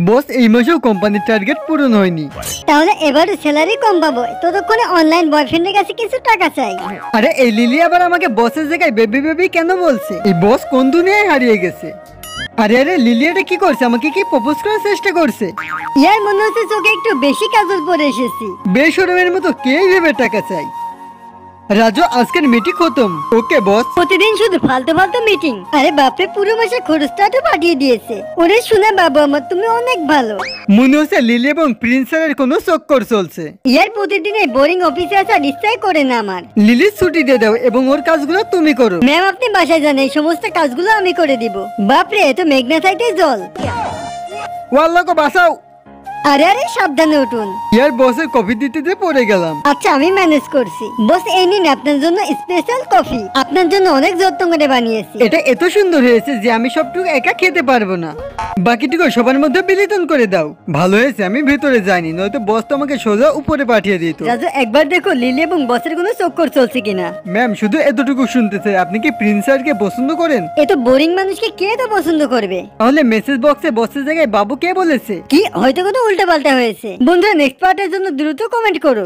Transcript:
বস এই মাসেও কোম্পানির টার্গেট পূরণ হয়নি। তাহলে এবারে স্যালারি কম পাবো, ততক্ষণে অনলাইন বয়ফ্রেন্ডের কাছে কিছু টাকা চাই। আরে এই লিলি আবার আমাকে বসের জায়গায় বেবি বেবি কেন বলছে? এই বস কোন দুনিয়ায় হারিয়ে গেছে? আরে আরে লিলি এটা কি করছে? আমাকে কি প্রপোজ করার চেষ্টা করছে? ইয়ার মনে হচ্ছে চোখে একটু বেশি কাজল পরে এসেছি। বেশরমের মতো কে ভেবে টাকা চাই? রাজু আজকের মিটিং খতম। ওকে বস। প্রতিদিন শুধু ফালতু ফালতু মিটিং। আরে বাপরে, পুরো মাসের খরচটা তো পাঠিয়ে দিয়েছে। ওরে শুনে বাবু আমার, তুমি অনেক ভালো। মনে হচ্ছে লিলি এবং প্রিন্সের কোনো চক্কর চলছে। ইয়ার প্রতিদিন এই বোরিং অফিসে আসার ইচ্ছাই করে না আমার। লিলির ছুটি দিয়ে দাও এবং ওর কাজগুলো তুমি করো। ম্যাম আপনি বাসায় যান, এই সমস্ত কাজগুলো আমি করে দিব। বাপরে, এ তো মেঘনা সাইডে জল। ওয়াল্লাহকে বাঁচাও। আরে আরে সাবধানে উঠুন। ইয়ার বসের কফি দিতে দিয়ে পড়ে গেলাম। আচ্ছা আমি ম্যানেজ করছি। বস এই নিন আপনার জন্য স্পেশাল কফি, আপনার জন্য অনেক যত্ন করে বানিয়েছি। এটা এত সুন্দর হয়েছে যে আমি সবটুকু একা খেতে পারবো না, বাকিটুকু সবার মধ্যে বিলিতন করে দাও। ভালো হয়েছে আমি ভেতরে যাইনি, নয়তো বস তো আমাকে সোজা উপরে পাঠিয়ে দিত। রাজু একবার দেখো লিলি এবং বসের কোনো চক্কর চলছে কিনা। ম্যাম শুধু এতটুকু শুনতে চাই, আপনি কি প্রিন্স স্যারকে পছন্দ করেন? এ তো বোরিং মানুষকে কে তো পছন্দ করবে? তাহলে মেসেজ বক্সে বসের জায়গায় বাবু কে বলেছে? কি হয়তো কোনো উল্টা পাল্টা হয়েছে। বন্ধুরা নেক্সট পার্টের জন্য দ্রুত কমেন্ট করো।